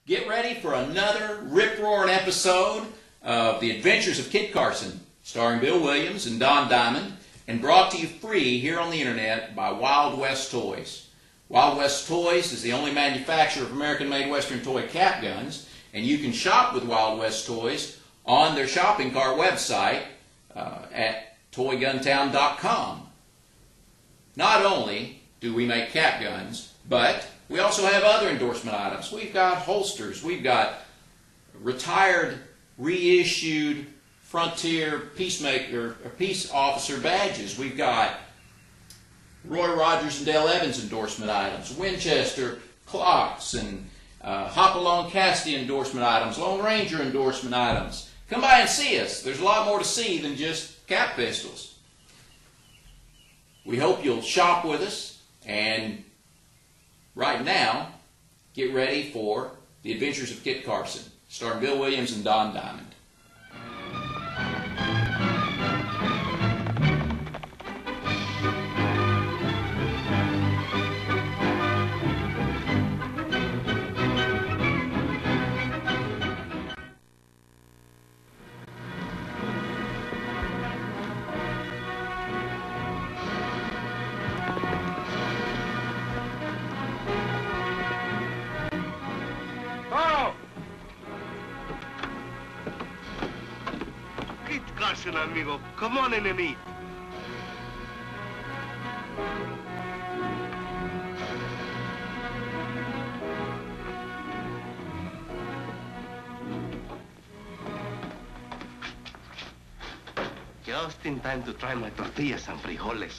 Get ready for another rip-roaring episode of The Adventures of Kid Carson, starring Bill Williams and Don Diamond, and brought to you free here on the internet by Wild West Toys. Wild West Toys is the only manufacturer of American-made Western toy cap guns, and you can shop with Wild West Toys on their shopping cart website at toyguntown.com. Not only do we make cap guns, but we also have other endorsement items. We've got holsters. We've got retired, reissued Frontier Peacemaker or Peace Officer badges. We've got Roy Rogers and Dale Evans endorsement items, Winchester clocks, and Hopalong Cassidy endorsement items, Lone Ranger endorsement items. Come by and see us. There's a lot more to see than just cap pistols. We hope you'll shop with us, and right now, get ready for The Adventures of Kit Carson, starring Bill Williams and Don Diamond. Carson, amigo. Come on in and eat. Just in time to try my tortillas and frijoles.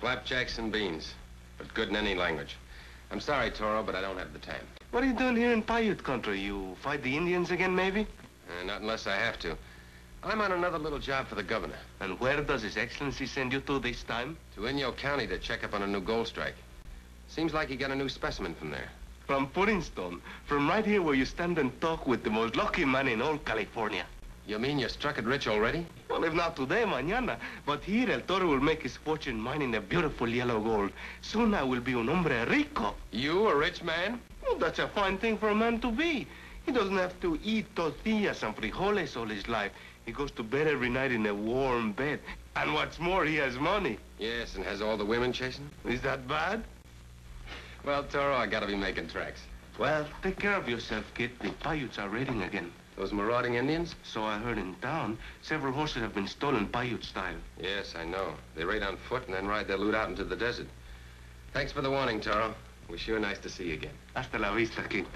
Flapjacks and beans, but good in any language. I'm sorry, Toro, but I don't have the time. What are you doing here in Paiute country? You fight the Indians again, maybe? Not unless I have to. I'm on another little job for the governor. And where does His Excellency send you to this time? To INYO County to check up on a new gold strike. Seems like he got a new specimen from there. From Puddingstone. From right here where you stand and talk with the most lucky man in all California. You mean you struck it rich already? Well, if not today, mañana. But here, El Toro will make his fortune mining the beautiful yellow gold. Soon I will be un hombre rico. You, a rich man? Well, that's a fine thing for a man to be. He doesn't have to eat tortillas and frijoles all his life. He goes to bed every night in a warm bed. And what's more, he has money. Yes, and has all the women chasing? Is that bad? Well, Toro, I gotta be making tracks. Well, take care of yourself, kid. The Paiutes are raiding again. Those marauding Indians? So I heard in town. Several horses have been stolen Paiute style. Yes, I know. They raid on foot and then ride their loot out into the desert. Thanks for the warning, Toro. We're sure nice to see you again. Hasta la vista, kid.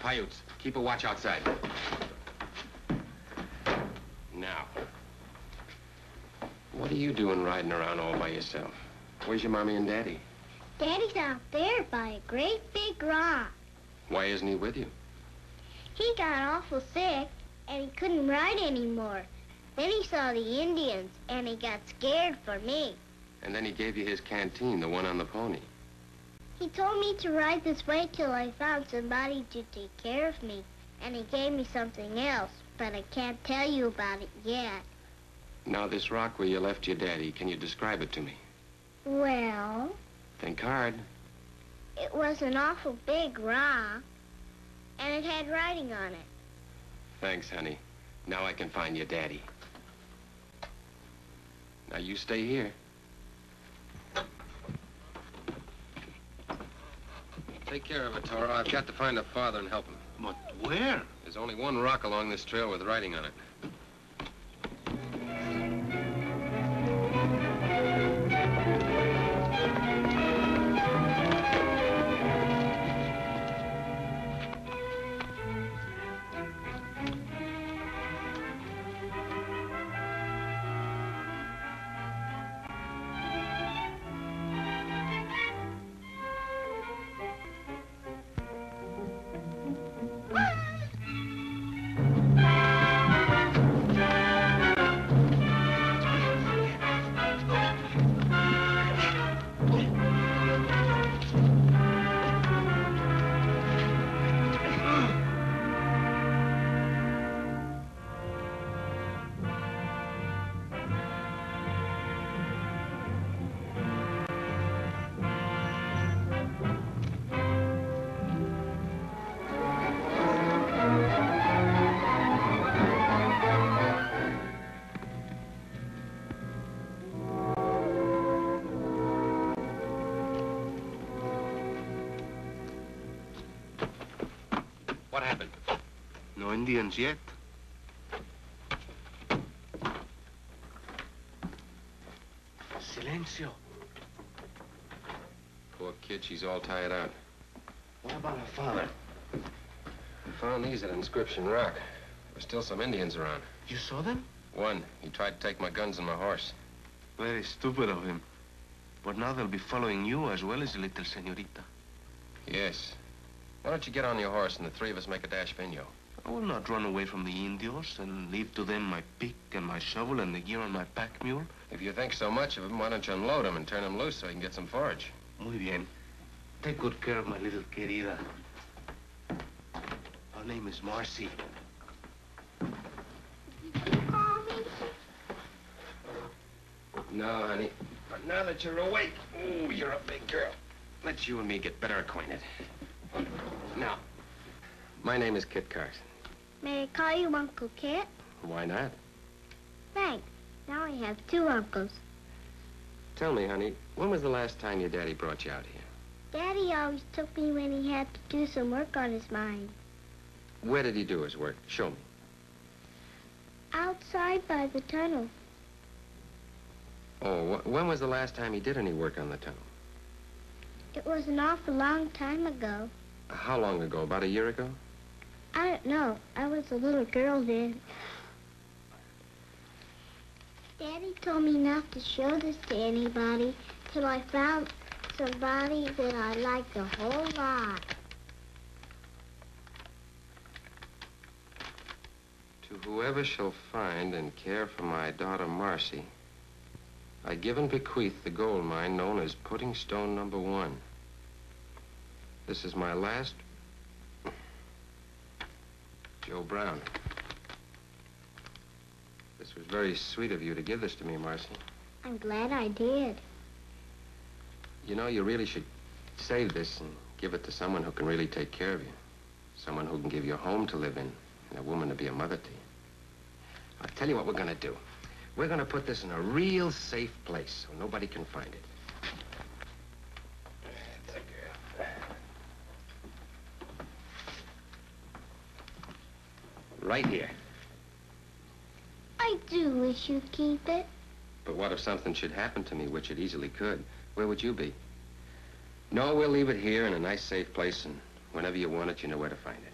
Paiutes, keep a watch outside. Now, what are you doing riding around all by yourself? Where's your mommy and daddy? Daddy's out there by a great big rock. Why isn't he with you? He got awful sick, and he couldn't ride anymore. Then he saw the Indians, and he got scared for me. And then he gave you his canteen, the one on the pony. He told me to ride this way till I found somebody to take care of me. And he gave me something else, but I can't tell you about it yet. Now, this rock where you left your daddy, can you describe it to me? Well... Think hard. It was an awful big rock, and it had writing on it. Thanks, honey. Now I can find your daddy. Now, you stay here. Take care of it, Toro. I've got to find the father and help him. But where? There's only one rock along this trail with writing on it. happened? No Indians yet. Silencio. Poor kid, she's all tired out. What about her father? I found these at Inscription Rock. There's still some Indians around. You saw them? One, he tried to take my guns and my horse. Very stupid of him. But now they'll be following you as well as the little Senorita. Yes. Why don't you get on your horse and the three of us make a dash for INYO? I will not run away from the Indios and leave to them my pick and my shovel and the gear on my pack mule. If you think so much of them, why don't you unload them and turn them loose so you can get some forage? Muy bien. Take good care of my little querida. Her name is Marcy. Call me? No, honey. But now that you're awake, ooh, you're a big girl. Let's you and me get better acquainted. Now, my name is Kit Carson. May I call you Uncle Kit? Why not? Thanks. Now I have two uncles. Tell me, honey, when was the last time your daddy brought you out here? Daddy always took me when he had to do some work on his mine. Where did he do his work? Show me. Outside by the tunnel. Oh, when was the last time he did any work on the tunnel? It was an awful long time ago. How long ago? About a year ago? I don't know. I was a little girl then. Daddy told me not to show this to anybody till I found somebody that I liked a whole lot. To whoever shall find and care for my daughter Marcy, I give and bequeath the gold mine known as Puddingstone No. 1. This is my last... Joe Brown. This was very sweet of you to give this to me, Marcy. I'm glad I did. You know, you really should save this and give it to someone who can really take care of you. Someone who can give you a home to live in and a woman to be a mother to you. I'll tell you what we're gonna do. We're gonna put this in a real safe place so nobody can find it. That's a girl. Right here. I do wish you'd keep it. But what if something should happen to me, which it easily could? Where would you be? No, we'll leave it here in a nice, safe place, and whenever you want it, you know where to find it.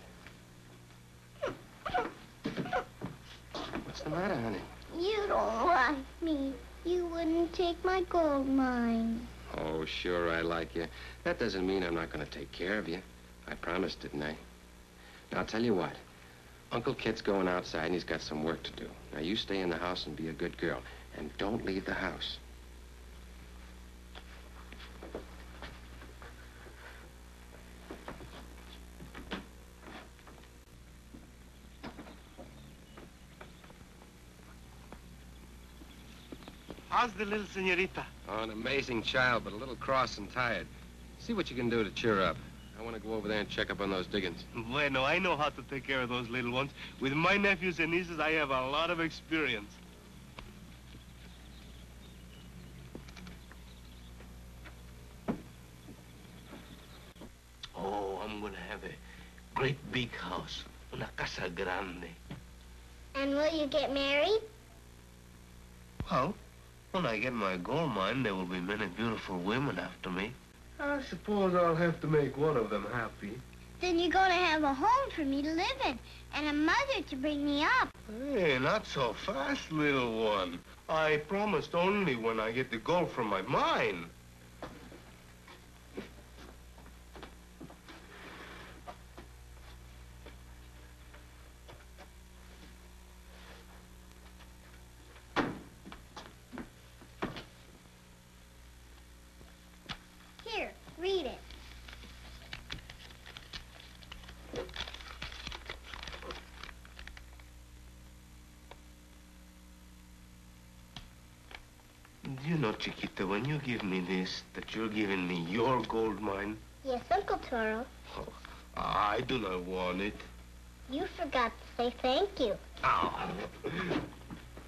What's the matter, honey? You don't like me. You wouldn't take my gold mine. Oh, sure, I like you. That doesn't mean I'm not going to take care of you. I promised, didn't I? Now, I'll tell you what. Uncle Kit's going outside, and he's got some work to do. Now, you stay in the house and be a good girl. And don't leave the house. How's the little Senorita? Oh, an amazing child, but a little cross and tired. See what you can do to cheer her up. I want to go over there and check up on those diggings. Bueno, I know how to take care of those little ones. With my nephews and nieces, I have a lot of experience. Oh, I'm gonna have a great big house. Una casa grande. And will you get married? Well, when I get my gold mine, there will be many beautiful women after me. I suppose I'll have to make one of them happy. Then you're going to have a home for me to live in and a mother to bring me up. Hey, not so fast, little one. I promised only when I get the gold from my mine. Here, read it. You know, Chiquita, when you give me this, that you're giving me your gold mine. Yes, Uncle Toro. Oh, I do not want it. You forgot to say thank you. Oh.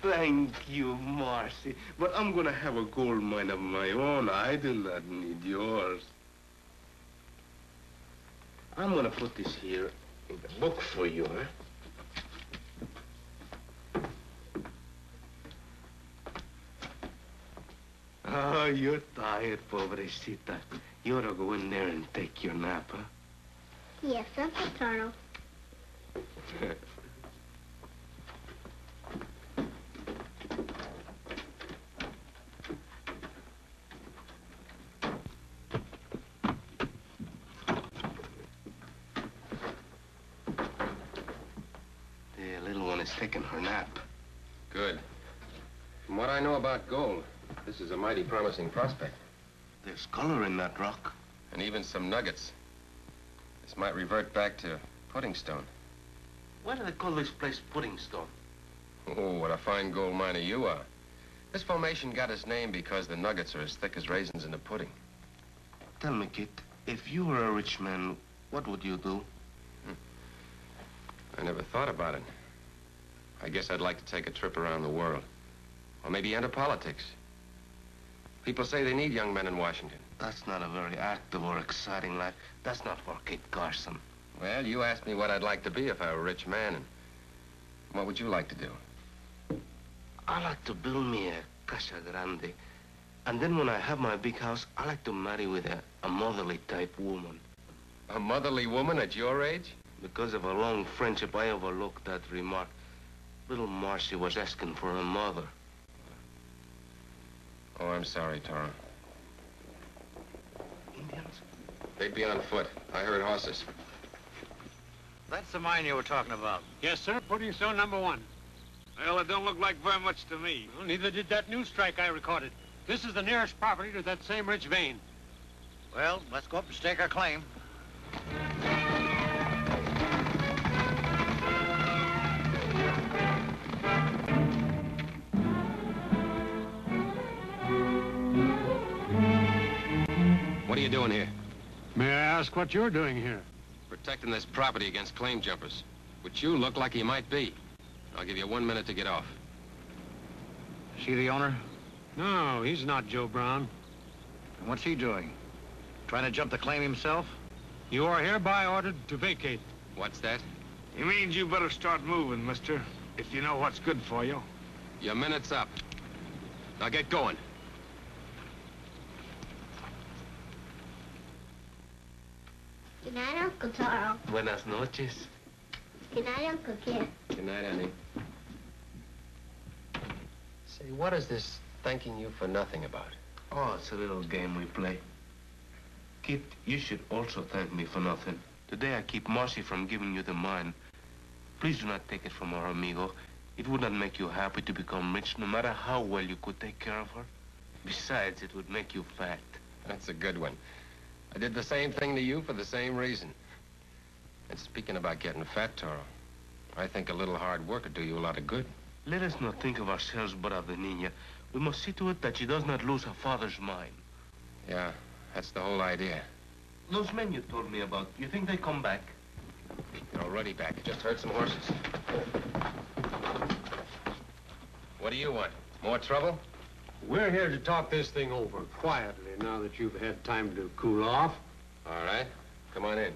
Thank you, Marcy. But I'm gonna have a gold mine of my own. I do not need yours. I'm gonna put this here The book for you, huh? Oh, you're tired, pobrecita. You ought to go in there and take your nap, huh? Yes, Uncle Turtle. The little one is taking her nap. Good. From what I know about gold, this is a mighty promising prospect. There's color in that rock. And even some nuggets. This might revert back to Puddingstone. Why do they call this place Puddingstone? Oh, what a fine gold miner you are. This formation got its name because the nuggets are as thick as raisins in the pudding. Tell me, kid, if you were a rich man, what would you do? I never thought about it. I guess I'd like to take a trip around the world. Or maybe enter politics. People say they need young men in Washington. That's not a very active or exciting life. That's not for Kid Carson. Well, you asked me what I'd like to be if I were a rich man, and what would you like to do? I like to build me a casa grande. And then when I have my big house, I like to marry with a motherly type woman. A motherly woman at your age? Because of a long friendship, I overlooked that remark. Little Marcy was asking for a mother. Oh, I'm sorry, Toro. Indians? They'd be on foot. I heard horses. That's the mine you were talking about. Yes, sir. Puddingstone #1. Well, it don't look like very much to me. Well, neither did that news strike I recorded. This is the nearest property to that same rich vein. Well, let's go up and stake our claim. What are you doing here? May I ask what you're doing here? Protecting this property against claim jumpers. Which you look like you might be. I'll give you 1 minute to get off. See the owner? No, he's not Joe Brown. And what's he doing? Trying to jump the claim himself? You are hereby ordered to vacate. What's that? He means you better start moving, mister, if you know what's good for you. Your minute's up. Now get going. Good night, Uncle Taro. Buenas noches. Good night, Uncle Kid. Good night, honey. Say, what is this thanking you for nothing about? Oh, it's a little game we play. Kid, you should also thank me for nothing. Today I keep Marcy from giving you the mine. Please do not take it from our amigo. It would not make you happy to become rich, no matter how well you could take care of her. Besides, it would make you fat. That's a good one. I did the same thing to you for the same reason. And speaking about getting fat, Toro, I think a little hard work would do you a lot of good. Let us not think of ourselves but of the Nina. We must see to it that she does not lose her father's mind. Yeah, that's the whole idea. Those men you told me about, you think they come back? They're already back. I just heard some horses. What do you want? More trouble? We're here to talk this thing over quietly now that you've had time to cool off. All right. Come on in.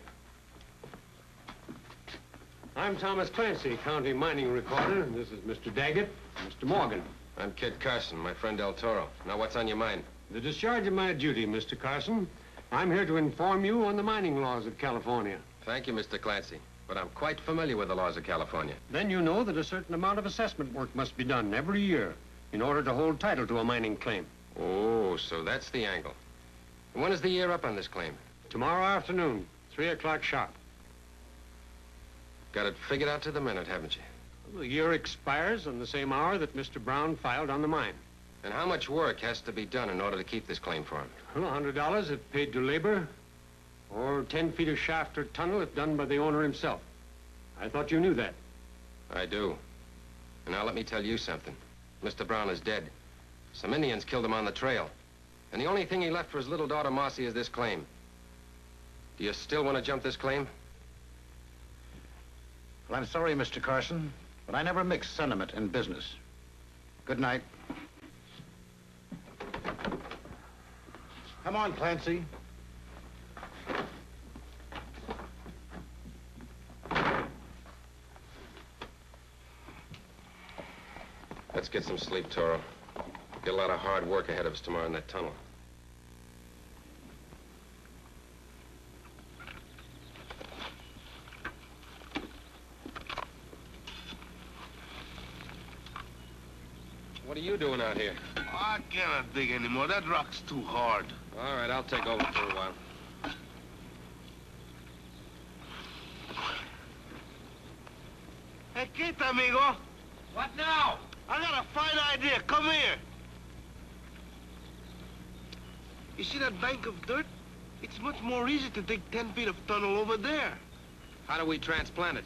I'm Thomas Clancy, county mining recorder, and this is Mr. Daggett, Mr. Morgan. I'm Kid Carson, my friend El Toro. Now, what's on your mind? The discharge of my duty, Mr. Carson. I'm here to inform you on the mining laws of California. Thank you, Mr. Clancy. But I'm quite familiar with the laws of California. Then you know that a certain amount of assessment work must be done every year in order to hold title to a mining claim. Oh, so that's the angle. And when is the year up on this claim? Tomorrow afternoon, 3 o'clock sharp. Got it figured out to the minute, haven't you? The year expires on the same hour that Mr. Brown filed on the mine. And how much work has to be done in order to keep this claim for him? Well, $100 if paid to labor, or 10 feet of shaft or tunnel if done by the owner himself. I thought you knew that. I do. And now let me tell you something. Mr. Brown is dead. Some Indians killed him on the trail. And the only thing he left for his little daughter, Marcy, is this claim. Do you still want to jump this claim? Well, I'm sorry, Mr. Carson, but I never mix sentiment and business. Good night. Come on, Clancy. get some sleep, Toro. Got a lot of hard work ahead of us tomorrow in that tunnel. What are you doing out here? I cannot dig anymore. That rock's too hard. All right, I'll take over for a while. Hey, kid, amigo. What now? I got a fine idea. Come here. You see that bank of dirt? It's much more easy to dig 10 feet of tunnel over there. How do we transplant it?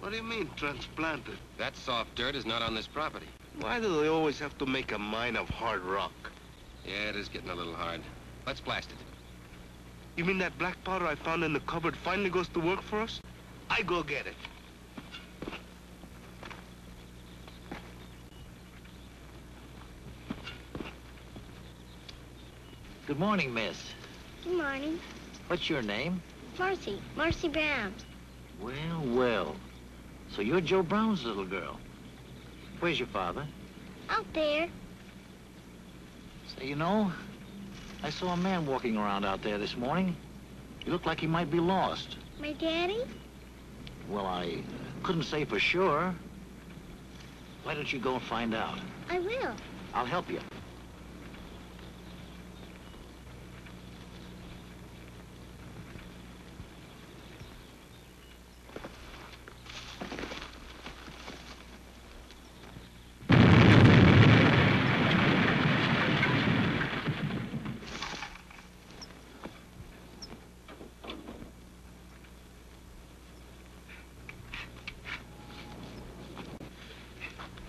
What do you mean, transplant it? That soft dirt is not on this property. Why do they always have to make a mine of hard rock? Yeah, it is getting a little hard. Let's blast it. You mean that black powder I found in the cupboard finally goes to work for us? I go get it. Good morning, miss. Good morning. What's your name? Marcy. Marcy Brown. Well, well. So you're Joe Brown's little girl. Where's your father? Out there. Say, you know, I saw a man walking around out there this morning. He looked like he might be lost. My daddy? Well, I couldn't say for sure. Why don't you go and find out? I will. I'll help you.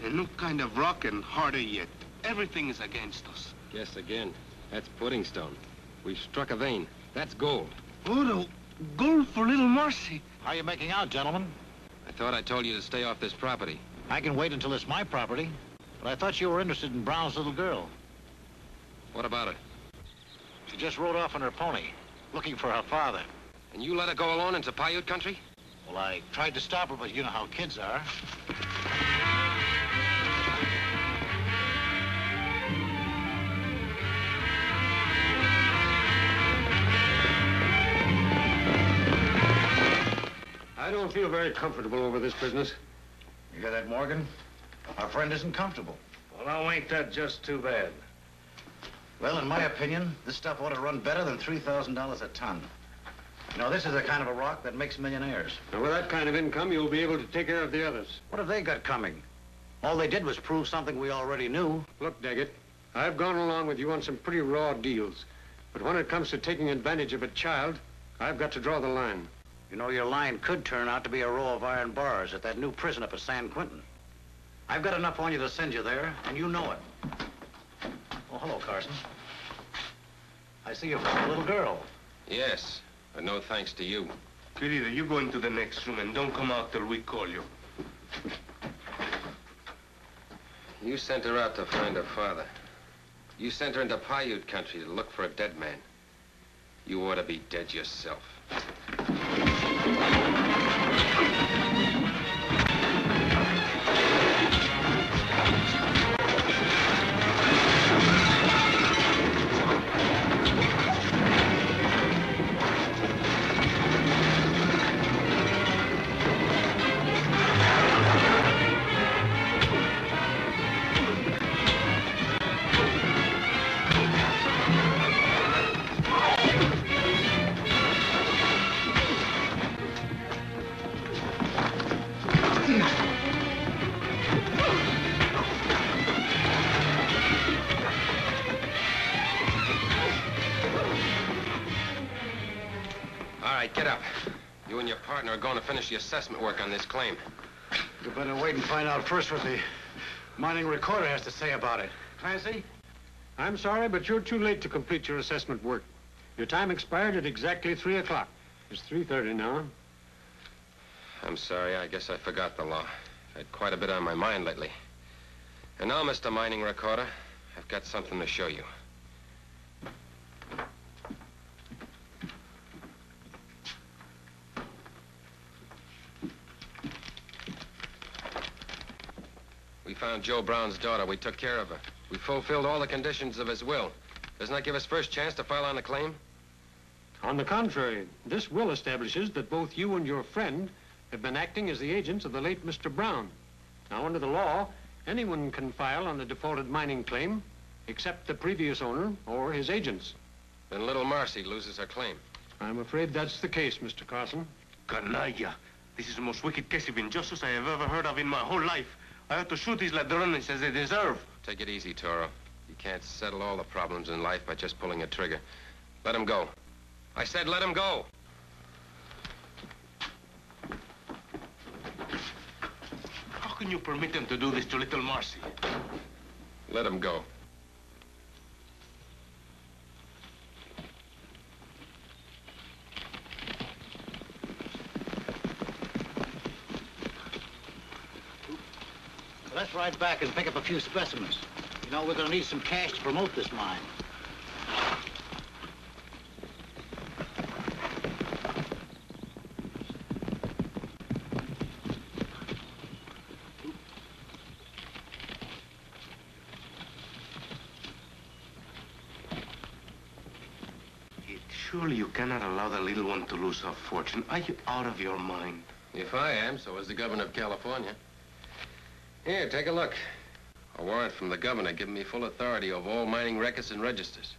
A new kind of rock and harder yet. Everything is against us. Guess again. That's Puddingstone. We've struck a vein. That's gold. Oh, no. Gold for little Marcy. How are you making out, gentlemen? I thought I told you to stay off this property. I can wait until it's my property. But I thought you were interested in Brown's little girl. What about her? She just rode off on her pony, looking for her father. And you let her go alone into Paiute country? Well, I tried to stop her, but you know how kids are. I don't feel very comfortable over this business. You hear that, Morgan? Our friend isn't comfortable. Well, now ain't that just too bad? Well, in my opinion, this stuff ought to run better than $3,000 a ton. You know, this is the kind of a rock that makes millionaires. Now, with that kind of income, you'll be able to take care of the others. What have they got coming? All they did was prove something we already knew. Look, Daggett, I've gone along with you on some pretty raw deals. But when it comes to taking advantage of a child, I've got to draw the line. You know, your line could turn out to be a row of iron bars at that new prison up at San Quentin. I've got enough on you to send you there, and you know it. Oh, hello, Carson. I see you found a little girl. Yes, but no thanks to you. Querida, you go into the next room and don't come out till we call you. You sent her out to find her father. You sent her into Paiute country to look for a dead man. You ought to be dead yourself. All right, get up. You and your partner are going to finish the assessment work on this claim. You better wait and find out first what the mining recorder has to say about it. Clancy? I'm sorry, but you're too late to complete your assessment work. Your time expired at exactly 3 o'clock. It's 3:30 now. I'm sorry, I guess I forgot the law. I've had quite a bit on my mind lately. And now, Mr. Mining Recorder, I've got something to show you. We found found Joe Brown's daughter. We took care of her. We fulfilled all the conditions of his will. Doesn't that give us first chance to file on the claim? On the contrary, this will establishes that both you and your friend have been acting as the agents of the late Mr. Brown. Now, under the law, anyone can file on a defaulted mining claim except the previous owner or his agents. Then little Marcy loses her claim. I'm afraid that's the case, Mr. Carson. Canalla. This is the most wicked case of injustice I have ever heard of in my whole life. I have to shoot these ladrones as they deserve. Take it easy, Toro. You can't settle all the problems in life by just pulling a trigger. Let him go. I said let him go. How can you permit them to do this to little Marcy? Let him go. Let's ride back and pick up a few specimens. You know, we're going to need some cash to promote this mine. Surely you cannot allow the little one to lose her fortune. Are you out of your mind? If I am, so is the governor of California. Here, take a look. A warrant from the governor giving me full authority over all mining records and registers.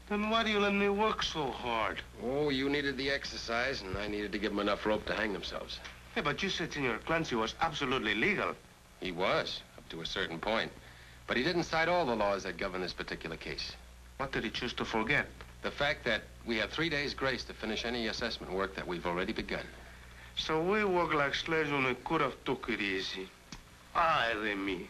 Then why do you let me work so hard? Oh, you needed the exercise, and I needed to give them enough rope to hang themselves. Hey, but you said Senor Clancy was absolutely legal. He was, up to a certain point. But he didn't cite all the laws that govern this particular case. What did he choose to forget? The fact that we have 3 days' grace to finish any assessment work that we've already begun. So we work like slaves when we could have took it easy. Ay de me.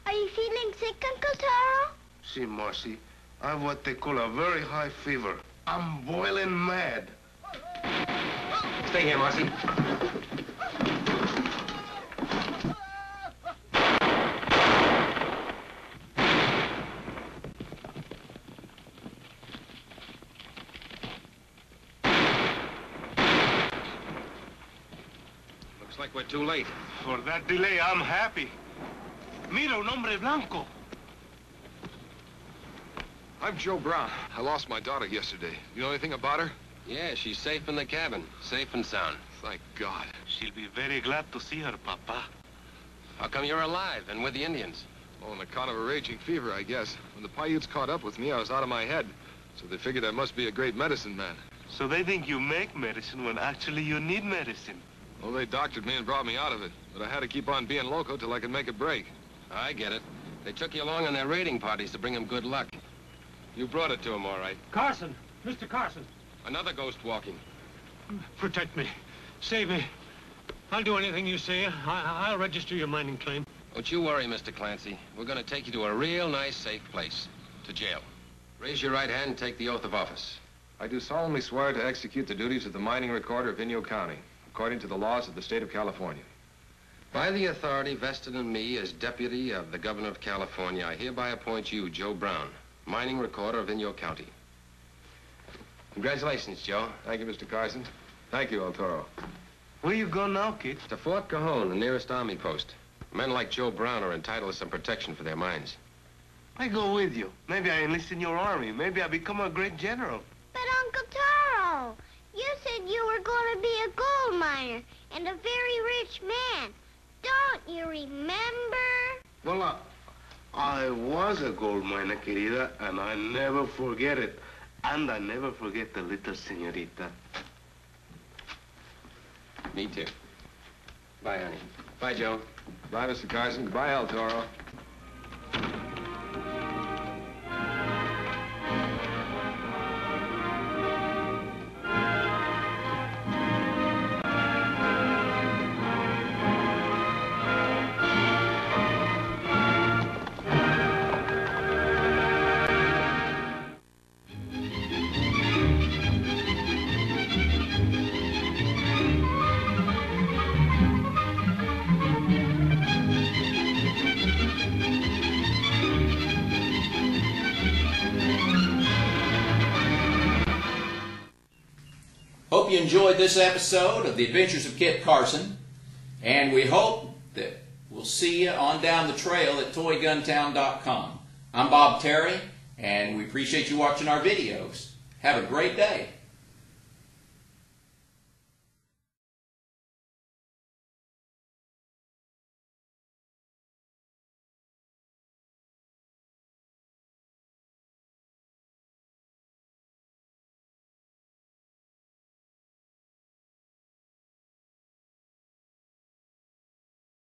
Are you feeling sick, Uncle Taro? See, Marcy, I have what they call a very high fever. I'm boiling mad. Stay here, Marcy. Looks like we're too late. For that delay, I'm happy. Mira, un hombre blanco. I'm Joe Brown. I lost my daughter yesterday. You know anything about her? Yeah, she's safe in the cabin. Safe and sound. Thank God. She'll be very glad to see her, Papa. How come you're alive and with the Indians? Well, on account of a raging fever, I guess. When the Paiutes caught up with me, I was out of my head. So they figured I must be a great medicine man. So they think you make medicine when actually you need medicine. Well, they doctored me and brought me out of it. But I had to keep on being loco till I could make a break. I get it. They took you along on their raiding parties to bring him good luck. You brought it to him, all right. Carson! Mr. Carson! Another ghost walking. Protect me. Save me. I'll do anything you say. I'll register your mining claim. Don't you worry, Mr. Clancy. We're going to take you to a real nice, safe place. To jail. Raise your right hand and take the oath of office. I do solemnly swear to execute the duties of the mining recorder of INYO County, according to the laws of the state of California. By the authority vested in me as deputy of the governor of California, I hereby appoint you, Joe Brown, mining recorder of INYO County. Congratulations, Joe. Thank you, Mr. Carson. Thank you, El Toro. Where you go now, kid? To Fort Cajon, the nearest army post. Men like Joe Brown are entitled to some protection for their mines. I go with you. Maybe I enlist in your army. Maybe I become a great general. But Uncle Taro, you said you were going to be a gold miner and a very rich man. Don't you remember? Well, I was a gold miner, querida, and I never forget it. And I never forget the little senorita. Me too. Bye, honey. Bye, Joe. Bye, Mr. Carson. Goodbye, El Toro. Hope you enjoyed this episode of The Adventures of Kit Carson, and we hope that We'll see you on down the trail at toyguntown.com. I'm Bob Terry, and we appreciate you watching our videos. Have a great day.